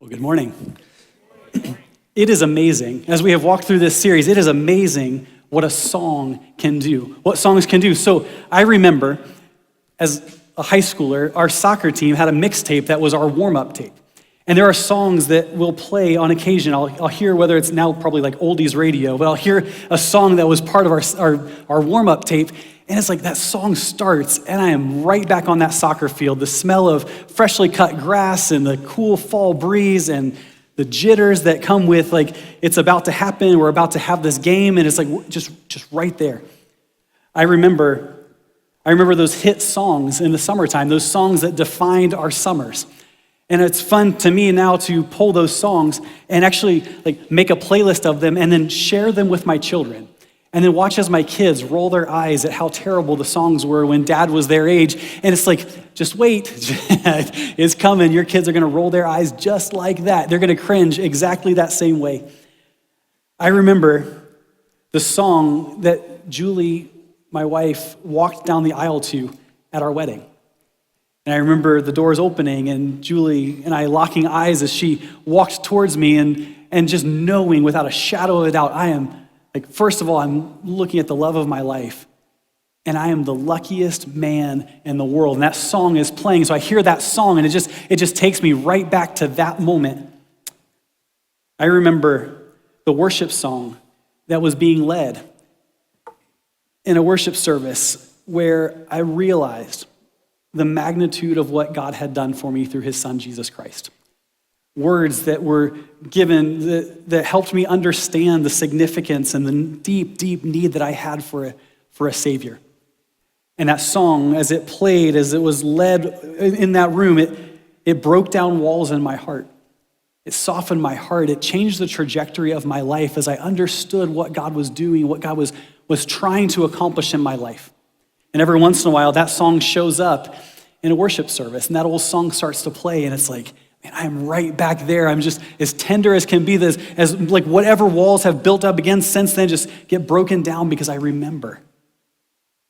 Well, good morning. It is amazing, as we have walked through this series, it is amazing what a song can do, what songs can do. So I remember, as a high schooler, our soccer team had a mixtape that was our warm-up tape. And there are songs that we'll play on occasion. I'll hear, whether it's now probably like oldies radio, but I'll hear a song that was part of our warm-up tape, and it's like that song starts, and I am right back on that soccer field. The smell of freshly cut grass and the cool fall breeze and the jitters that come with, like, it's about to happen, we're about to have this game, and it's like just right there. I remember those hit songs in the summertime, those songs that defined our summers. And it's fun to me now to pull those songs and actually like make a playlist of them and then share them with my children. And then watch as my kids roll their eyes at how terrible the songs were when dad was their age. And it's like, just wait, it's coming. Your kids are gonna roll their eyes just like that. They're gonna cringe exactly that same way. I remember the song that Julie, my wife, walked down the aisle to at our wedding. And I remember the doors opening and Julie and I locking eyes as she walked towards me and just knowing without a shadow of a doubt, I am, like, first of all, I'm looking at the love of my life, and I am the luckiest man in the world. And that song is playing, so I hear that song, and it just takes me right back to that moment. I remember the worship song that was being led in a worship service where I realized the magnitude of what God had done for me through his son, Jesus Christ. Words that were given that helped me understand the significance and the deep, deep need that I had for a Savior. And that song, as it played, as it was led in that room, it broke down walls in my heart. It softened my heart. It changed the trajectory of my life as I understood what God was doing, what God was trying to accomplish in my life. And every once in a while, that song shows up in a worship service, and that old song starts to play, and it's like, man, I'm right back there. I'm just as tender as can be, as like whatever walls have built up again since then just get broken down because I remember.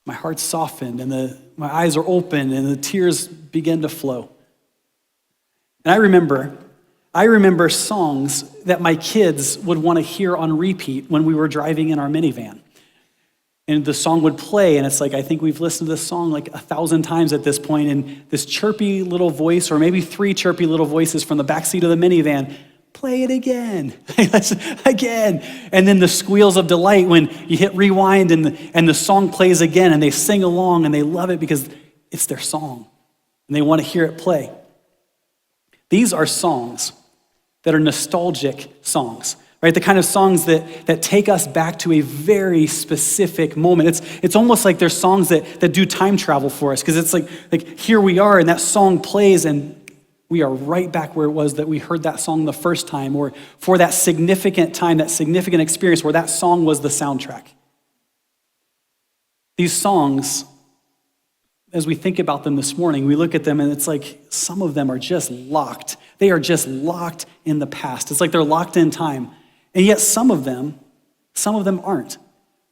My heart's softened and my eyes are open and the tears begin to flow. And I remember songs that my kids would want to hear on repeat when we were driving in our minivan. And the song would play, and it's like, I think we've listened to this song like 1,000 times at this point, and this chirpy little voice, or maybe 3 chirpy little voices from the backseat of the minivan, play it again, again. And then the squeals of delight when you hit rewind and the song plays again, and they sing along, and they love it because it's their song, and they want to hear it play. These are songs that are nostalgic songs. Right, the kind of songs that take us back to a very specific moment. It's almost like there's songs that do time travel for us, because it's like here we are and that song plays and we are right back where it was that we heard that song the first time, or for that significant time, that significant experience where that song was the soundtrack. These songs, as we think about them this morning, we look at them and it's like some of them are just locked. They are just locked in the past. It's like they're locked in time. And yet some of them aren't,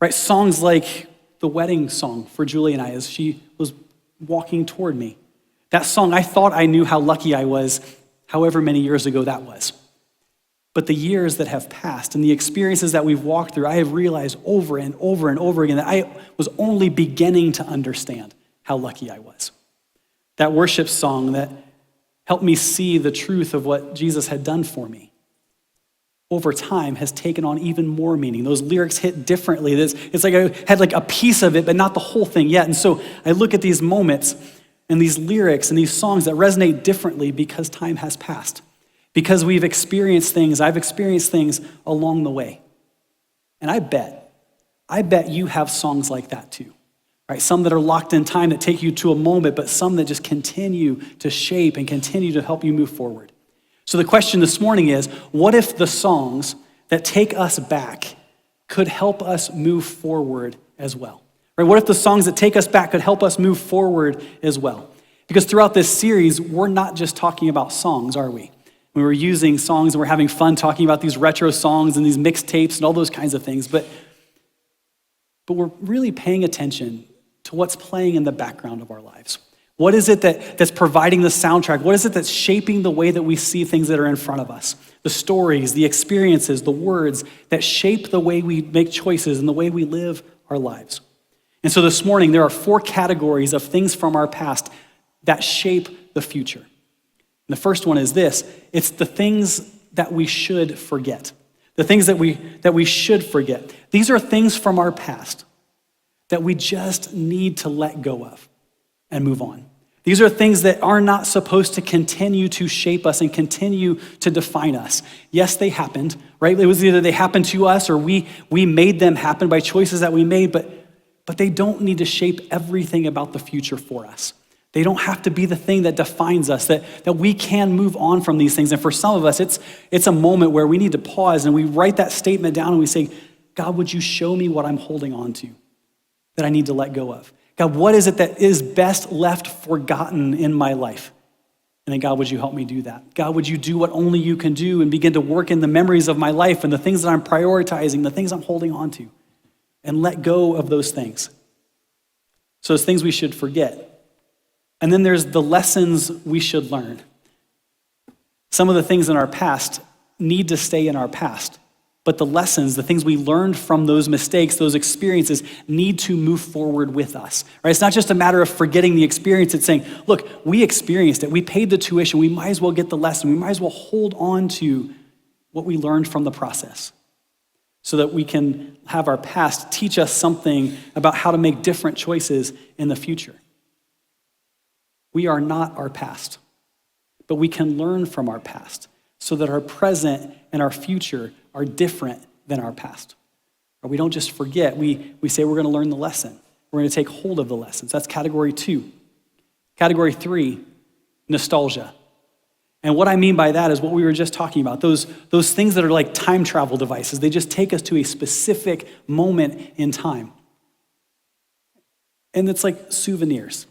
right? Songs like the wedding song for Julie and I as she was walking toward me. That song, I thought I knew how lucky I was, however many years ago that was. But the years that have passed and the experiences that we've walked through, I have realized over and over and over again that I was only beginning to understand how lucky I was. That worship song that helped me see the truth of what Jesus had done for me, over time has taken on even more meaning. Those lyrics hit differently. It's like I had like a piece of it, but not the whole thing yet. And so I look at these moments and these lyrics and these songs that resonate differently because time has passed. Because we've experienced things, I've experienced things along the way. And I bet you have songs like that too, right? Some that are locked in time that take you to a moment, but some that just continue to shape and continue to help you move forward. So the question this morning is, what if the songs that take us back could help us move forward as well? Right? What if the songs that take us back could help us move forward as well? Because throughout this series, we're not just talking about songs, are we? We were using songs and we're having fun talking about these retro songs and these mixtapes and all those kinds of things, but we're really paying attention to what's playing in the background of our lives. What is it that's providing the soundtrack? What is it that's shaping the way that we see things that are in front of us? The stories, the experiences, the words that shape the way we make choices and the way we live our lives. And so this morning, there are 4 categories of things from our past that shape the future. And the first one is this: it's the things that we should forget. The things that we should forget. These are things from our past that we just need to let go of and move on. These are things that are not supposed to continue to shape us and continue to define us. Yes, they happened, right? It was either they happened to us or we made them happen by choices that we made, but they don't need to shape everything about the future for us. They don't have to be the thing that defines us, that we can move on from these things. And for some of us, it's a moment where we need to pause and we write that statement down and we say, God, would you show me what I'm holding on to that I need to let go of? God, what is it that is best left forgotten in my life? And then, God, would you help me do that? God, would you do what only you can do and begin to work in the memories of my life and the things that I'm prioritizing, the things I'm holding on to, and let go of those things. So it's things we should forget. And then there's the lessons we should learn. Some of the things in our past need to stay in our past. But the lessons, the things we learned from those mistakes, those experiences, need to move forward with us. Right? It's not just a matter of forgetting the experience. It's saying, look, we experienced it. We paid the tuition. We might as well get the lesson. We might as well hold on to what we learned from the process so that we can have our past teach us something about how to make different choices in the future. We are not our past, but we can learn from our past so that our present and our future are different than our past. Or we don't just forget, we say we're gonna learn the lesson. We're gonna take hold of the lessons. That's category 2. Category 3, nostalgia. And what I mean by that is what we were just talking about, those things that are like time travel devices. They just take us to a specific moment in time. And it's like souvenirs.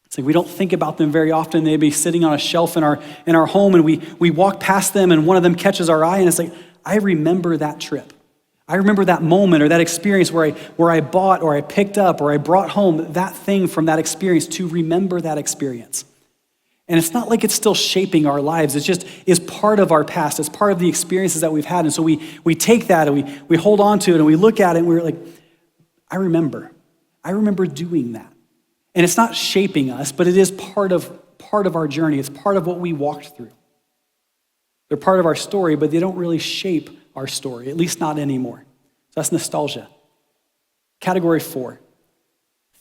It's like we don't think about them very often. They'd be sitting on a shelf in our home and we walk past them and one of them catches our eye and it's like, I remember that trip. I remember that moment or that experience where I bought or I picked up or I brought home that thing from that experience to remember that experience. And it's not like it's still shaping our lives. It's just is part of our past. It's part of the experiences that we've had. And so we take that and we hold on to it and we look at it and we're like, I remember doing that. And it's not shaping us, but it is part of our journey. It's part of what we walked through. They're part of our story, but they don't really shape our story, at least not anymore. So that's nostalgia. Category 4,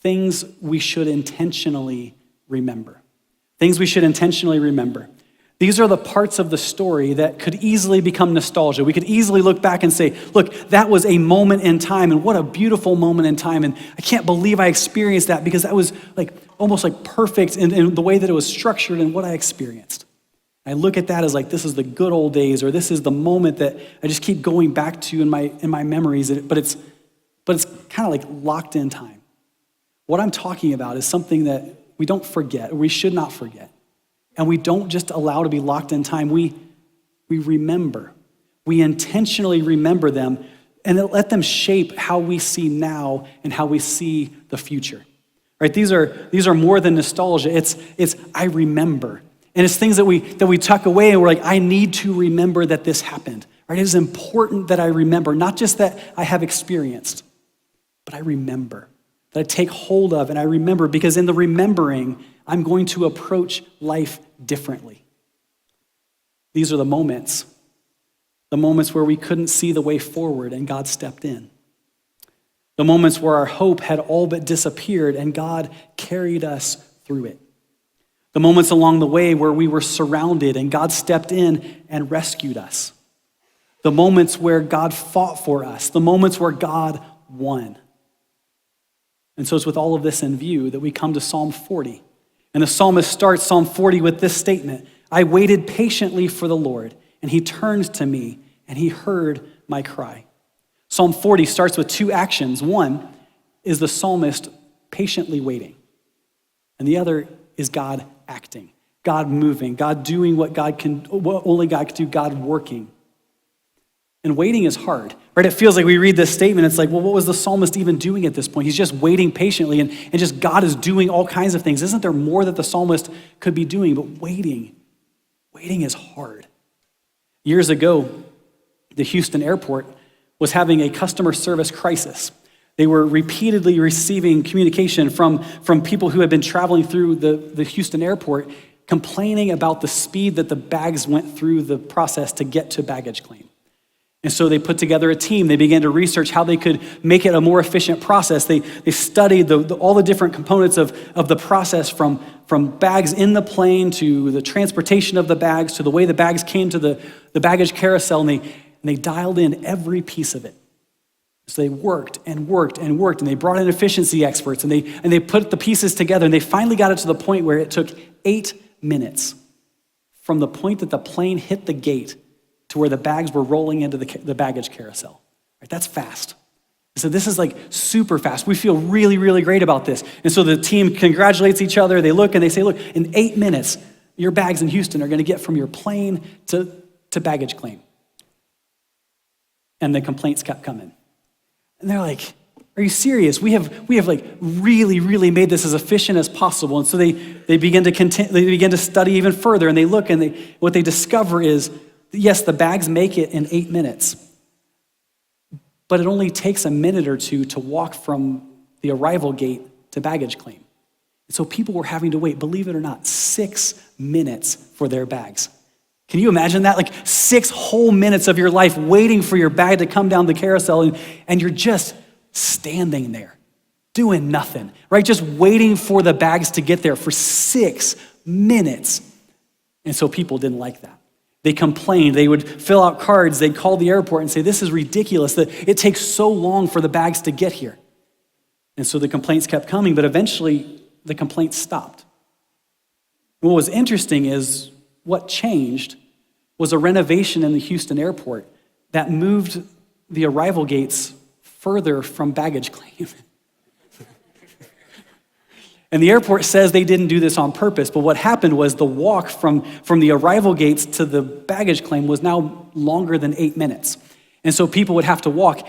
things we should intentionally remember. Things we should intentionally remember. These are the parts of the story that could easily become nostalgia. We could easily look back and say, look, that was a moment in time, and what a beautiful moment in time, and I can't believe I experienced that because that was like almost like perfect in the way that it was structured and what I experienced. I look at that as like, this is the good old days, or this is the moment that I just keep going back to in my memories, but it's kind of like locked in time. What I'm talking about is something that we don't forget, or we should not forget. And we don't just allow to be locked in time. We remember. We intentionally remember them and let them shape how we see now and how we see the future. Right? These are more than nostalgia. It's I remember. And it's things that we tuck away and we're like, I need to remember that this happened. Right? It is important that I remember, not just that I have experienced, but I remember. That I take hold of and I remember, because in the remembering, I'm going to approach life differently. These are the moments where we couldn't see the way forward and God stepped in. The moments where our hope had all but disappeared and God carried us through it. The moments along the way where we were surrounded and God stepped in and rescued us. The moments where God fought for us. The moments where God won. And so it's with all of this in view that we come to Psalm 40. And the psalmist starts Psalm 40 with this statement: I waited patiently for the Lord, and he turned to me, and he heard my cry. Psalm 40 starts with 2 actions. One is the psalmist patiently waiting. And the other is God acting, God moving, God doing what only God can do, God working. And waiting is hard, right? It feels like we read this statement, it's like, well, what was the psalmist even doing at this point? He's just waiting patiently, and just God is doing all kinds of things. Isn't there more that the psalmist could be doing? But waiting is hard. Years ago, the Houston airport was having a customer service crisis. They were repeatedly receiving communication from people who had been traveling through the Houston airport, complaining about the speed that the bags went through the process to get to baggage claim. And so they put together a team. They began to research how they could make it a more efficient process. They studied all the different components of the process, from bags in the plane to the transportation of the bags to the way the bags came to the baggage carousel, and they dialed in every piece of it. So they worked and worked and worked, and they brought in efficiency experts, and they put the pieces together, and they finally got it to the point where it took 8 minutes from the point that the plane hit the gate to where the bags were rolling into the baggage carousel. Right? That's fast. So this is like super fast. We feel really, really great about this. And so the team congratulates each other. They look and they say, look, in 8 minutes, your bags in Houston are going to get from your plane to baggage claim. And the complaints kept coming. And they're like, are you serious? We have like really, really made this as efficient as possible. And so they begin to study even further, and they look, and what they discover is, yes, the bags make it in 8 minutes, but it only takes a minute or two to walk from the arrival gate to baggage claim. And so people were having to wait, believe it or not, 6 minutes for their bags. Can you imagine that? Like 6 whole minutes of your life waiting for your bag to come down the carousel, and you're just standing there, doing nothing, right? Just waiting for the bags to get there for 6 minutes. And so people didn't like that. They complained. They would fill out cards. They'd call the airport and say, this is ridiculous that it takes so long for the bags to get here. And so the complaints kept coming, but eventually the complaints stopped. And what was interesting is what changed was a renovation in the Houston airport that moved the arrival gates further from baggage claim. And the airport says they didn't do this on purpose, but what happened was the walk from the arrival gates to the baggage claim was now longer than 8 minutes. And so people would have to walk,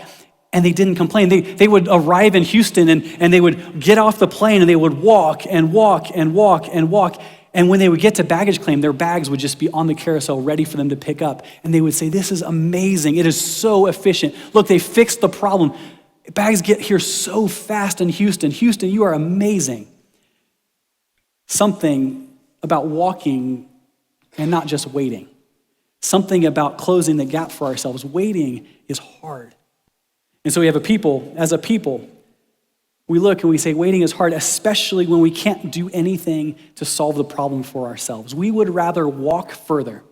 and they didn't complain. They would arrive in Houston, and they would get off the plane, and they would walk and walk and walk and walk. And when they would get to baggage claim, their bags would just be on the carousel ready for them to pick up. And they would say, this is amazing. It is so efficient. Look, they fixed the problem. Bags get here so fast in Houston. Houston, you are amazing. Something about walking and not just waiting. Something about closing the gap for ourselves. Waiting is hard. And so we have as a people, we look and we say waiting is hard, especially when we can't do anything to solve the problem for ourselves. We would rather walk further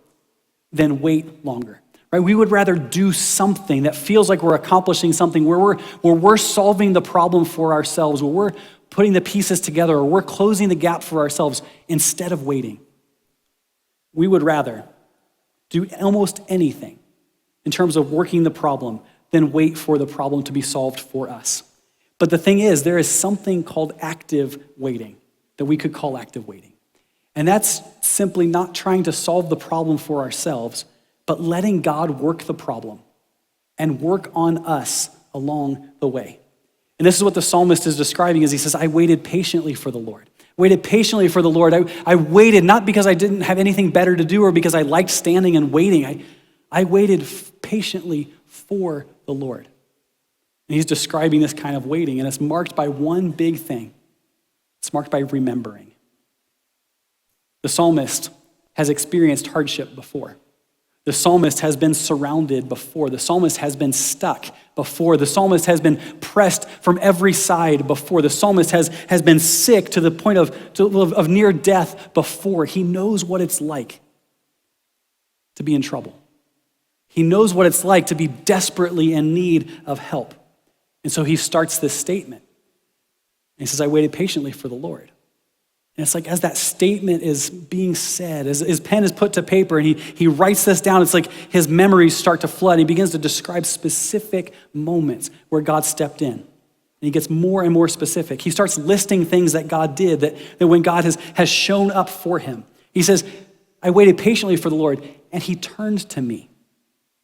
than wait longer. Right? We would rather do something that feels like we're accomplishing something, where we're solving the problem for ourselves, where we're putting the pieces together, or we're closing the gap for ourselves instead of waiting. We would rather do almost anything in terms of working the problem than wait for the problem to be solved for us. But the thing is, there is something called active waiting that we could call active waiting. And that's simply not trying to solve the problem for ourselves, but letting God work the problem and work on us along the way. And this is what the psalmist is describing as he says, I waited patiently for the Lord. Waited patiently for the Lord. I waited not because I didn't have anything better to do or because I liked standing and waiting. I waited patiently for the Lord. And he's describing this kind of waiting, and it's marked by one big thing. It's marked by remembering. The psalmist has experienced hardship before. The psalmist has been surrounded before. The psalmist has been stuck before. The psalmist has been pressed from every side before. The psalmist has been sick to the point of near death before. He knows what it's like to be in trouble. He knows what it's like to be desperately in need of help. And so he starts this statement. And he says, I waited patiently for the Lord. And it's like as that statement is being said, as his pen is put to paper and he writes this down, it's like his memories start to flood. He begins to describe specific moments where God stepped in. And he gets more and more specific. He starts listing things that God did, that when God has shown up for him. He says, I waited patiently for the Lord, and he turned to me,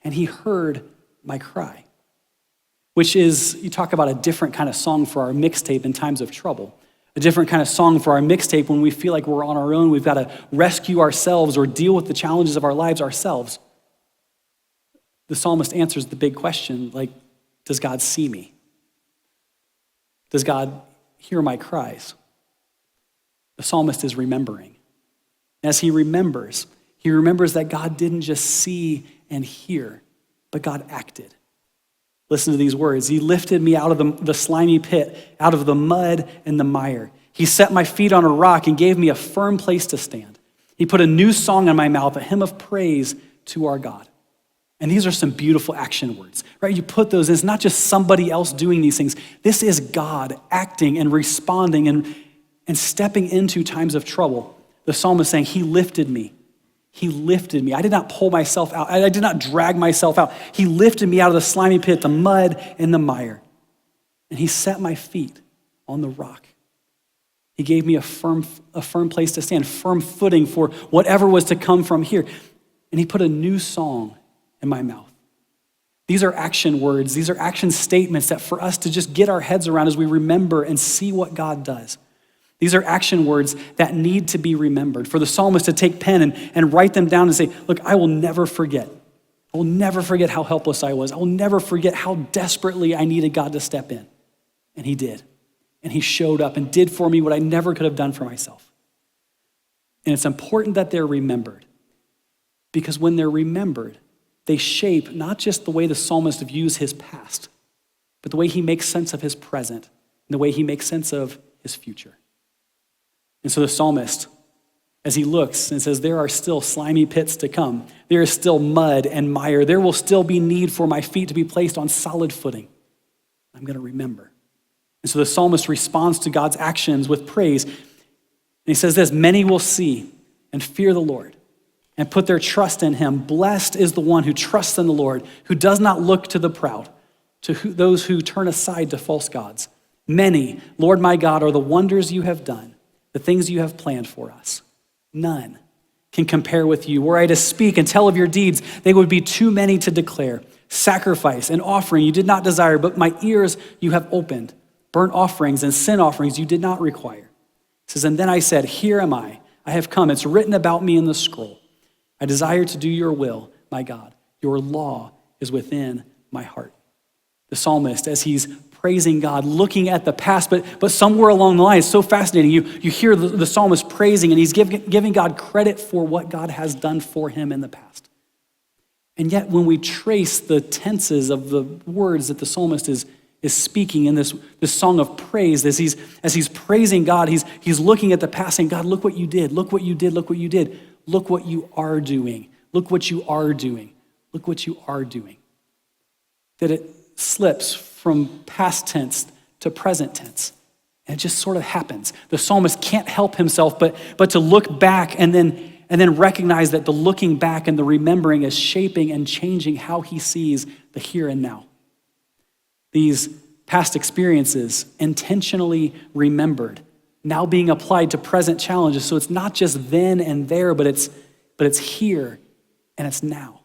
and he heard my cry. Which is, you talk about a different kind of song for our mixtape in times of trouble. A different kind of song for our mixtape when we feel like we're on our own, we've got to rescue ourselves or deal with the challenges of our lives ourselves. The psalmist answers the big question, like, does God see me? Does God hear my cries? The psalmist is remembering. As he remembers that God didn't just see and hear, but God acted. Listen to these words. He lifted me out of the slimy pit, out of the mud and the mire. He set my feet on a rock and gave me a firm place to stand. He put a new song in my mouth, a hymn of praise to our God. And these are some beautiful action words, right? You put those in. It's not just somebody else doing these things. This is God acting and responding and stepping into times of trouble. The psalmist saying, he lifted me. He lifted me. I did not pull myself out. I did not drag myself out. He lifted me out of the slimy pit, the mud and the mire. And he set my feet on the rock. He gave me a firm place to stand, firm footing for whatever was to come from here. And he put a new song in my mouth. These are action words. These are action statements that for us to just get our heads around as we remember and see what God does. These are action words that need to be remembered. For the psalmist to take pen and write them down and say, look, I will never forget. I will never forget how helpless I was. I will never forget how desperately I needed God to step in. And he did. And he showed up and did for me what I never could have done for myself. And it's important that they're remembered. Because when they're remembered, they shape not just the way the psalmist views his past, but the way he makes sense of his present and the way he makes sense of his future. And so the psalmist, as he looks and says, there are still slimy pits to come. There is still mud and mire. There will still be need for my feet to be placed on solid footing. I'm going to remember. And so the psalmist responds to God's actions with praise. And he says this, many will see and fear the Lord and put their trust in him. Blessed is the one who trusts in the Lord, who does not look to the proud, to those who turn aside to false gods. Many, Lord my God, are the wonders you have done, the things you have planned for us. None can compare with you. Were I to speak and tell of your deeds, they would be too many to declare. Sacrifice and offering you did not desire, but my ears you have opened. Burnt offerings and sin offerings you did not require. It says, and then I said, here am I have come. It's written about me in the scroll. I desire to do your will, my God. Your law is within my heart. The psalmist, as he's praising God, looking at the past, but somewhere along the line, it's so fascinating. You hear the psalmist praising, and he's giving God credit for what God has done for him in the past. And yet, when we trace the tenses of the words that the psalmist is speaking in this song of praise, as he's praising God, he's looking at the past saying, God, look what you did, look what you did, look what you did, look what you are doing, look what you are doing, look what you are doing. That it slips from past tense to present tense. And it just sort of happens. The psalmist can't help himself but to look back and then recognize that the looking back and the remembering is shaping and changing how he sees the here and now. These past experiences, intentionally remembered, now being applied to present challenges. So it's not just then and there, but it's here and it's now.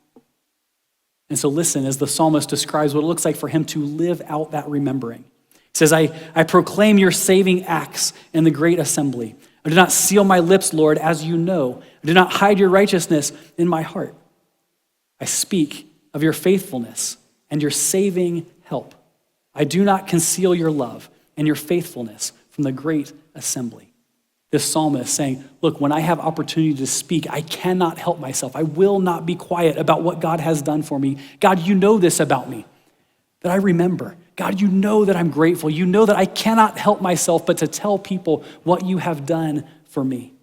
And so listen, as the psalmist describes what it looks like for him to live out that remembering. He says, I proclaim your saving acts in the great assembly. I do not seal my lips, Lord, as you know. I do not hide your righteousness in my heart. I speak of your faithfulness and your saving help. I do not conceal your love and your faithfulness from the great assembly. This psalmist saying, look, when I have opportunity to speak, I cannot help myself. I will not be quiet about what God has done for me. God, you know this about me, that I remember. God, you know that I'm grateful. You know that I cannot help myself but to tell people what you have done for me.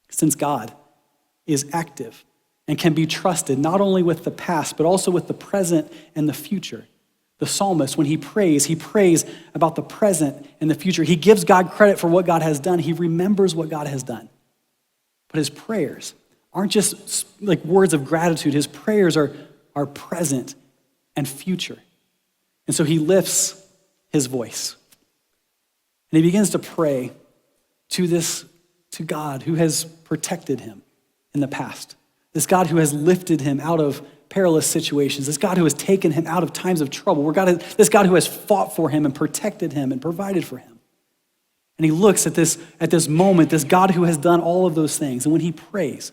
Since God is active and can be trusted not only with the past, but also with the present and the future. The psalmist, when he prays about the present and the future. He gives God credit for what God has done. He remembers what God has done. But his prayers aren't just like words of gratitude. His prayers are present and future. And so he lifts his voice. And he begins to pray to God who has protected him in the past. This God who has lifted him out of perilous situations, this God who has taken him out of times of trouble, this God who has fought for him and protected him and provided for him. And he looks at this moment, this God who has done all of those things. And when he prays,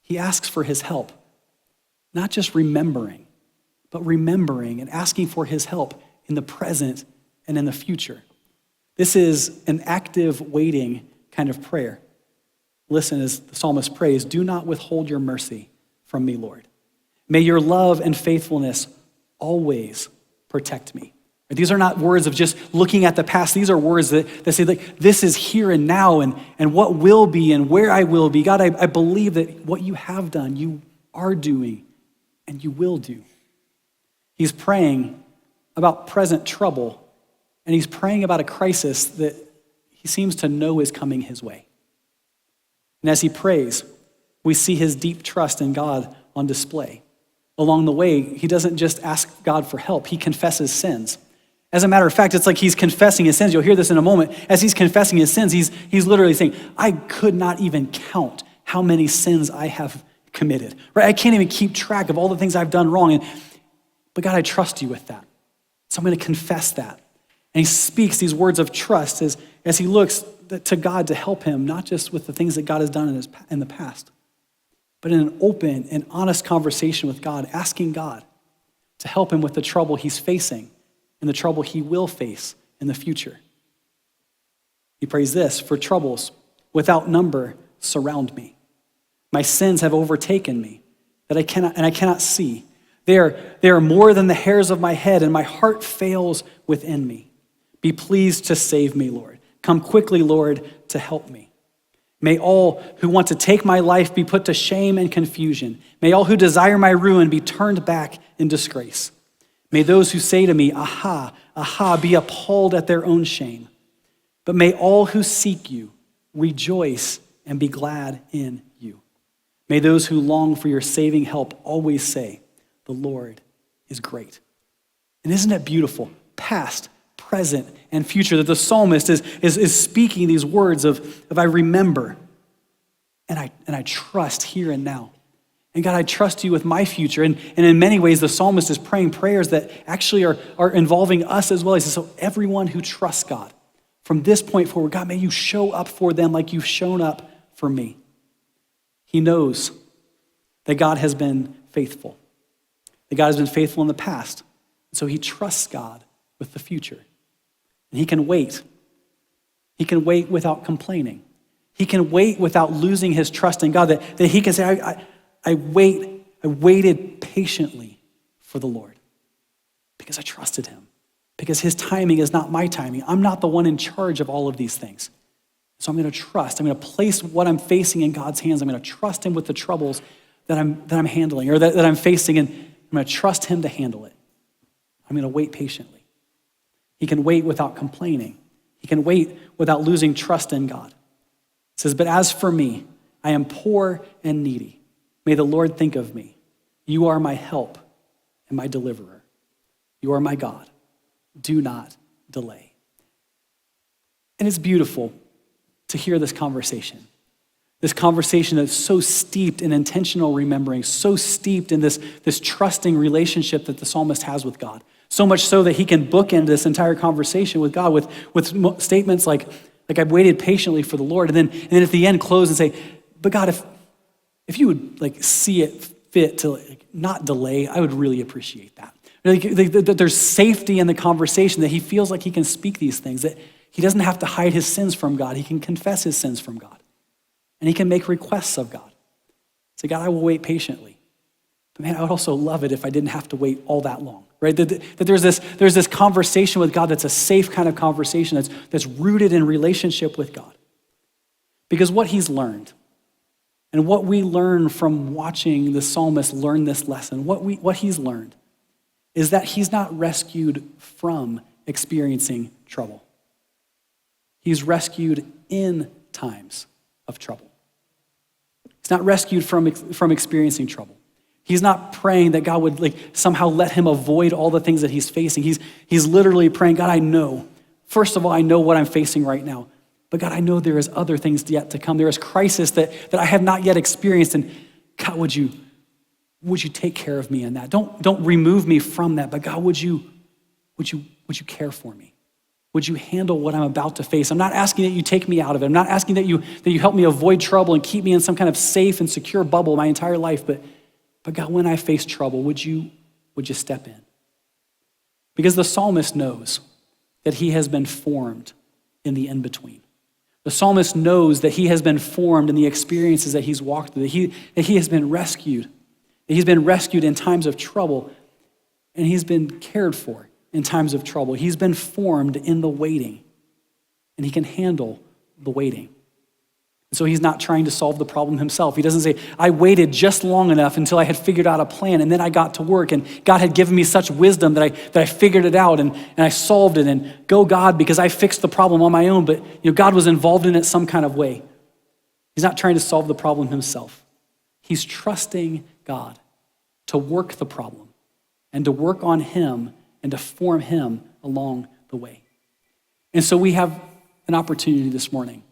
he asks for his help, not just remembering, but remembering and asking for his help in the present and in the future. This is an active waiting kind of prayer. Listen as the psalmist prays, "Do not withhold your mercy from me, Lord. May your love and faithfulness always protect me." These are not words of just looking at the past. These are words that say, like, this is here and now and what will be and where I will be. God, I believe that what you have done, you are doing, and you will do. He's praying about present trouble, and he's praying about a crisis that he seems to know is coming his way. And as he prays, we see his deep trust in God on display. Along the way, he doesn't just ask God for help, he confesses sins. As a matter of fact, it's like he's confessing his sins. You'll hear this in a moment. As he's confessing his sins, he's literally saying, I could not even count how many sins I have committed. Right? I can't even keep track of all the things I've done wrong. But God, I trust you with that. So I'm going to confess that. And he speaks these words of trust as he looks to God to help him, not just with the things that God has done in the past, but in an open and honest conversation with God, asking God to help him with the trouble he's facing and the trouble he will face in the future. He prays this, "For troubles without number surround me. My sins have overtaken me, that I cannot see. They are more than the hairs of my head, and my heart fails within me. Be pleased to save me, Lord. Come quickly, Lord, to help me. May all who want to take my life be put to shame and confusion. May all who desire my ruin be turned back in disgrace. May those who say to me, aha, aha, be appalled at their own shame. But may all who seek you rejoice and be glad in you. May those who long for your saving help always say, the Lord is great." And isn't it beautiful? Past, present, and future, that the psalmist is speaking these words of I remember, and I trust here and now. And God, I trust you with my future. And in many ways, the psalmist is praying prayers that actually are involving us as well. He says, so everyone who trusts God, from this point forward, God, may you show up for them like you've shown up for me. He knows that God has been faithful, that God has been faithful in the past. So he trusts God with the future. And he can wait. He can wait without complaining. He can wait without losing his trust in God, that he can say, I waited patiently for the Lord because I trusted him, because his timing is not my timing. I'm not the one in charge of all of these things. So I'm going to trust. I'm going to place what I'm facing in God's hands. I'm going to trust him with the troubles that I'm handling or that I'm facing, and I'm going to trust him to handle it. I'm going to wait patiently. He can wait without complaining. He can wait without losing trust in God. It says, but as for me, I am poor and needy. May the Lord think of me. You are my help and my deliverer. You are my God. Do not delay. And it's beautiful to hear this conversation that's so steeped in intentional remembering, so steeped in this trusting relationship that the psalmist has with God. So much so that he can bookend this entire conversation with God with statements like I've waited patiently for the Lord, and then at the end close and say, but God, if you would see it fit to not delay, I would really appreciate that. There's safety in the conversation, that he feels like he can speak these things, that he doesn't have to hide his sins from God. He can confess his sins from God. And he can make requests of God. Say, God, I will wait patiently. But man, I would also love it if I didn't have to wait all that long, right? That there's this conversation with God that's a safe kind of conversation that's rooted in relationship with God. Because what he's learned, and what we learn from watching the psalmist learn this lesson, what he's learned is that he's not rescued from experiencing trouble. He's rescued in times of trouble. He's not rescued from experiencing trouble. He's not praying that God would somehow let him avoid all the things that he's facing. He's literally praying, God, I know. First of all, I know what I'm facing right now. But God, I know there is other things yet to come. There is crisis that I have not yet experienced. And God, would you would you take care of me in that? Don't remove me from that, but God, would you care for me? Would you handle what I'm about to face? I'm not asking that you take me out of it. I'm not asking that you help me avoid trouble and keep me in some kind of safe and secure bubble my entire life, but God, when I face trouble, would you step in? Because the psalmist knows that he has been formed in the in-between. The psalmist knows that he has been formed in the experiences that he's walked through, that he has been rescued, that he's been rescued in times of trouble, and he's been cared for in times of trouble. He's been formed in the waiting, and he can handle the waiting. So he's not trying to solve the problem himself. He doesn't say, I waited just long enough until I had figured out a plan, and then I got to work, and God had given me such wisdom that I figured it out, and I solved it, and go God, because I fixed the problem on my own, but God was involved in it some kind of way. He's not trying to solve the problem himself. He's trusting God to work the problem and to work on him and to form him along the way. And so we have an opportunity this morning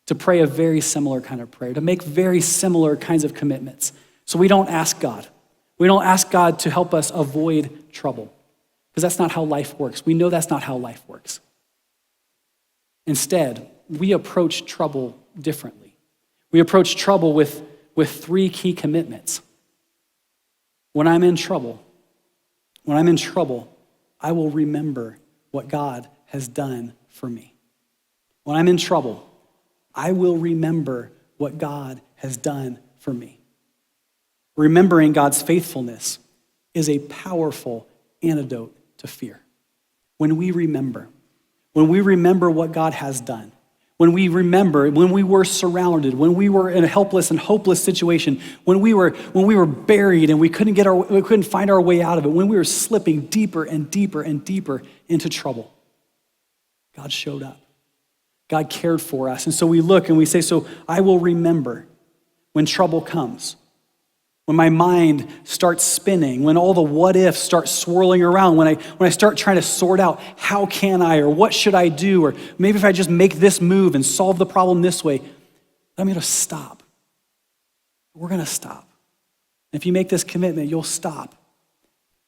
to pray a very similar kind of prayer, to make very similar kinds of commitments. So we don't ask God. We don't ask God to help us avoid trouble, because that's not how life works. We know that's not how life works. Instead, we approach trouble differently. We approach trouble with three key commitments. When I'm in trouble, I will remember what God has done for me. When I'm in trouble, I will remember what God has done for me. Remembering God's faithfulness is a powerful antidote to fear. When we remember what God has done, when we remember when we were surrounded, when we were in a helpless and hopeless situation, when we were buried and we couldn't find our way out of it, when we were slipping deeper and deeper and deeper into trouble, God showed up. God cared for us. And so we look and we say, so I will remember when trouble comes, when my mind starts spinning, when all the what ifs start swirling around, when I start trying to sort out how can I, or what should I do, or maybe if I just make this move and solve the problem this way, I'm going to stop. We're going to stop. And if you make this commitment, you'll stop.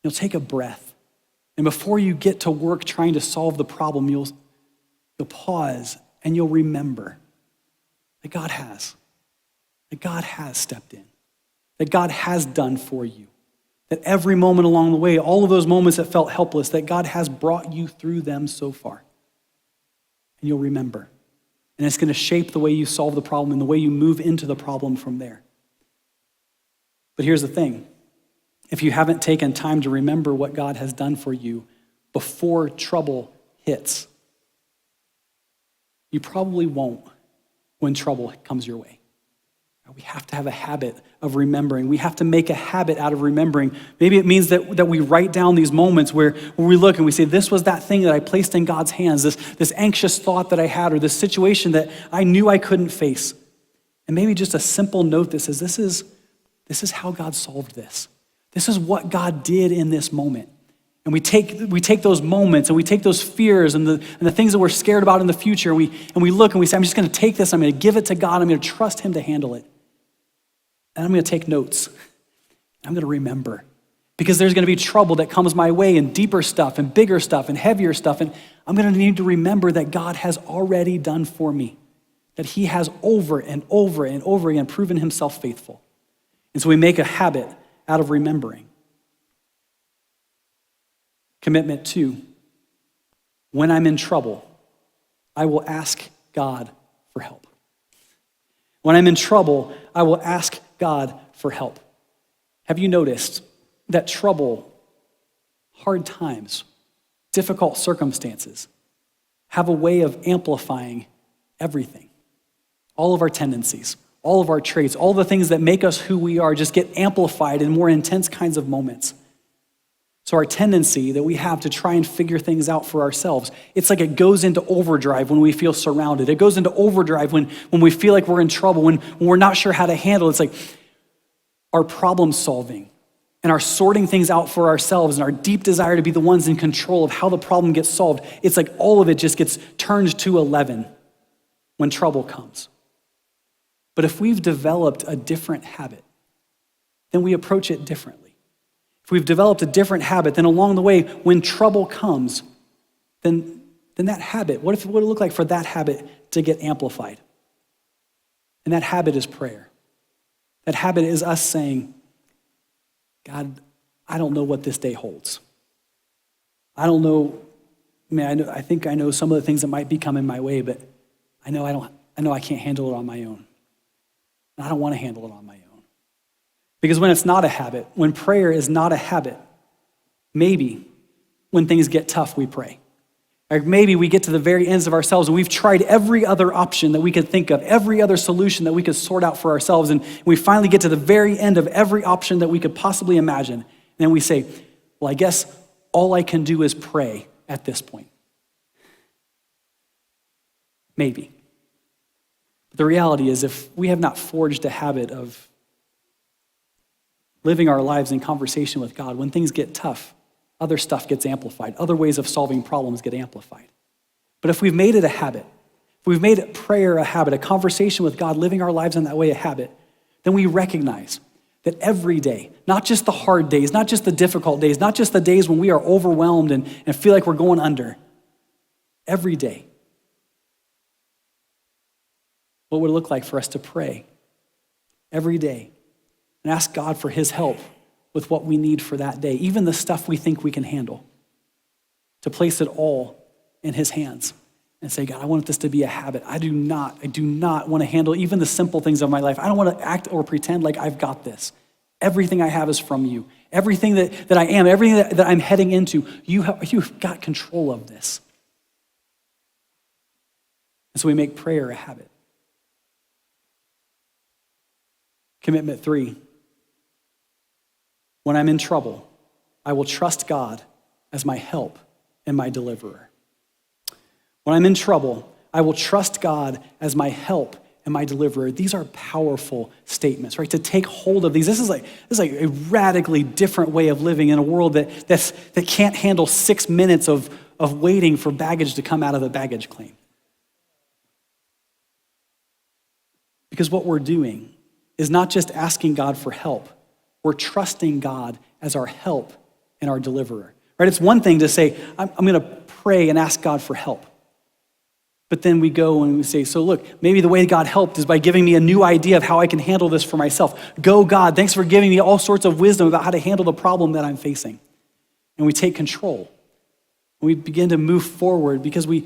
You'll take a breath. And before you get to work trying to solve the problem, you'll pause and you'll remember that God has stepped in, that God has done for you, that every moment along the way, all of those moments that felt helpless, that God has brought you through them so far. And you'll remember. And it's going to shape the way you solve the problem and the way you move into the problem from there. But here's the thing. If you haven't taken time to remember what God has done for you before trouble hits, you probably won't when trouble comes your way. We have to have a habit of remembering. We have to make a habit out of remembering. Maybe it means that we write down these moments where we look and we say, this was that thing that I placed in God's hands, this anxious thought that I had, or this situation that I knew I couldn't face. And maybe just a simple note that says, this is how God solved this. This is what God did in this moment. And we take those moments and we take those fears and the things that we're scared about in the future, and we look and we say, I'm just going to take this, I'm going to give it to God, I'm going to trust him to handle it. And I'm going to take notes. I'm going to remember. Because there's going to be trouble that comes my way, and deeper stuff and bigger stuff and heavier stuff, and I'm going to need to remember that God has already done for me, that he has over and over and over again proven himself faithful. And so we make a habit out of remembering. Commitment 2, when I'm in trouble, I will ask God for help. When I'm in trouble, I will ask God for help. Have you noticed that trouble, hard times, difficult circumstances have a way of amplifying everything? All of our tendencies, all of our traits, all the things that make us who we are just get amplified in more intense kinds of moments. So our tendency that we have to try and figure things out for ourselves, it's like it goes into overdrive when we feel surrounded. It goes into overdrive when we feel like we're in trouble, when we're not sure how to handle it. It's like our problem solving and our sorting things out for ourselves and our deep desire to be the ones in control of how the problem gets solved. It's like all of it just gets turned to 11 when trouble comes. But if we've developed a different habit, then we approach it differently. If we've developed a different habit, then along the way, when trouble comes, then that habit, what would it look like for that habit to get amplified? And that habit is prayer. That habit is us saying, God, I don't know what this day holds. I don't know, I think I know some of the things that might be coming my way, but I know I can't handle it on my own. And I don't want to handle it on my own. Because when it's not a habit, when prayer is not a habit, maybe when things get tough, we pray. Or maybe we get to the very ends of ourselves and we've tried every other option that we could think of, every other solution that we could sort out for ourselves, and we finally get to the very end of every option that we could possibly imagine. And then we say, well, I guess all I can do is pray at this point. Maybe. But the reality is, if we have not forged a habit of living our lives in conversation with God, when things get tough, other stuff gets amplified. Other ways of solving problems get amplified. But if we've made it a habit, if we've made prayer a habit, a conversation with God, living our lives in that way a habit, then we recognize that every day, not just the hard days, not just the difficult days, not just the days when we are overwhelmed and feel like we're going under, every day, what would it look like for us to pray every day and ask God for his help with what we need for that day, even the stuff we think we can handle, to place it all in his hands and say, God, I want this to be a habit. I do not want to handle even the simple things of my life. I don't want to act or pretend like I've got this. Everything I have is from you. Everything that I am, everything that I'm heading into, you've got control of this. And so we make prayer a habit. Commitment 3. When I'm in trouble, I will trust God as my help and my deliverer. When I'm in trouble, I will trust God as my help and my deliverer. These are powerful statements, right? To take hold of these. This is like a radically different way of living in a world that can't handle 6 minutes of waiting for baggage to come out of the baggage claim. Because what we're doing is not just asking God for help. We're trusting God as our help and our deliverer. Right? It's one thing to say, I'm going to pray and ask God for help. But then we go and we say, so look, maybe the way God helped is by giving me a new idea of how I can handle this for myself. Go, God, thanks for giving me all sorts of wisdom about how to handle the problem that I'm facing. And we take control. And we begin to move forward because we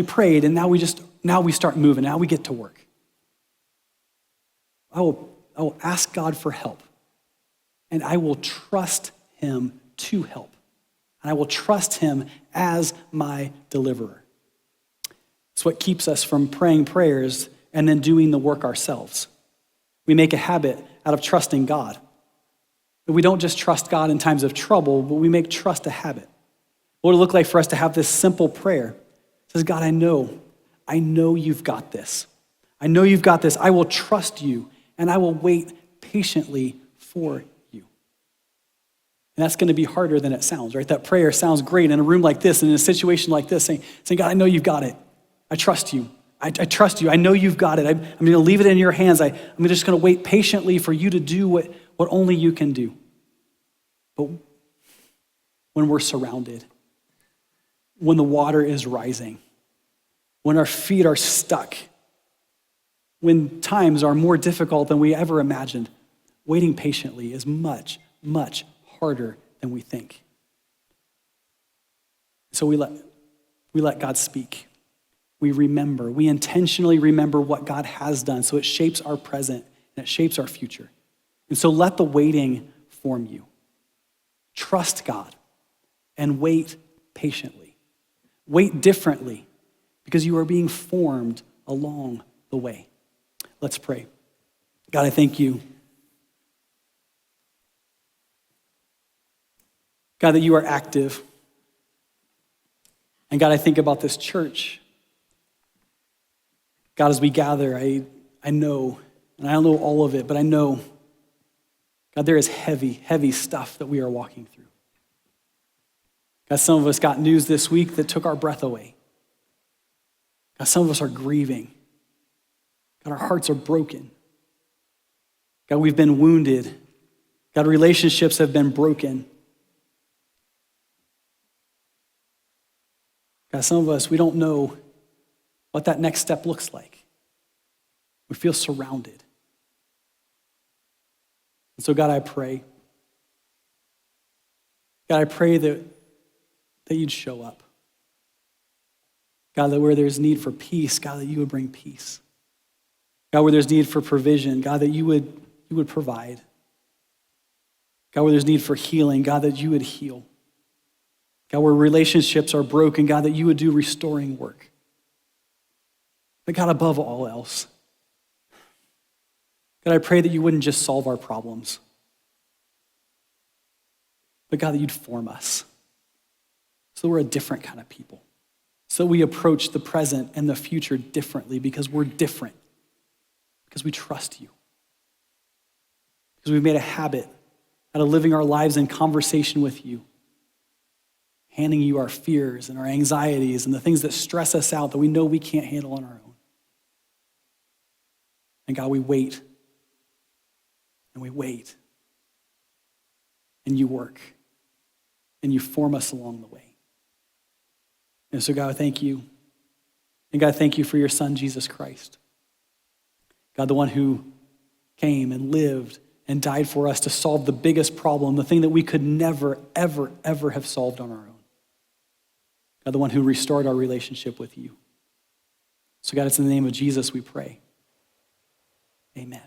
prayed, and now we start moving. Now we get to work. I will ask God for help. And I will trust him to help. And I will trust him as my deliverer. It's what keeps us from praying prayers and then doing the work ourselves. We make a habit out of trusting God. But we don't just trust God in times of trouble, but we make trust a habit. What would it look like for us to have this simple prayer? It says, God, I know you've got this. I know you've got this. I will trust you, and I will wait patiently for you. And that's going to be harder than it sounds, right? That prayer sounds great in a room like this and in a situation like this, saying, God, I know you've got it. I trust you. I trust you. I know you've got it. I'm going to leave it in your hands. I'm just going to wait patiently for you to do what only you can do. But when we're surrounded, when the water is rising, when our feet are stuck, when times are more difficult than we ever imagined, waiting patiently is much, much harder than we think. So we let God speak. We intentionally remember what God has done, so it shapes our present and it shapes our future. And so let the waiting form you. Trust God and wait patiently. Wait differently because you are being formed along the way. Let's pray. God, I thank you. God, that you are active. And God, I think about this church. God, as we gather, I know, and I don't know all of it, but I know, God, there is heavy, heavy stuff that we are walking through. God, some of us got news this week that took our breath away. God, some of us are grieving. God, our hearts are broken. God, we've been wounded. God, relationships have been broken. God, some of us, we don't know what that next step looks like. We feel surrounded. And so, God, I pray. God, I pray that you'd show up. God, that where there's need for peace, God, that you would bring peace. God, where there's need for provision, God, that you would provide. God, where there's need for healing, God, that you would heal. God, where relationships are broken, God, that you would do restoring work. But God, above all else, God, I pray that you wouldn't just solve our problems, but God, that you'd form us so we're a different kind of people. So we approach the present and the future differently because we're different, because we trust you, because we've made a habit out of living our lives in conversation with you, handing you our fears and our anxieties and the things that stress us out that we know we can't handle on our own. And God, we wait, and we wait, and you work, and you form us along the way. And so, God, thank you. And God, thank you for your son, Jesus Christ. God, the one who came and lived and died for us to solve the biggest problem, the thing that we could never, ever, ever have solved on our own. God, the one who restored our relationship with you. So, God, it's in the name of Jesus we pray. Amen.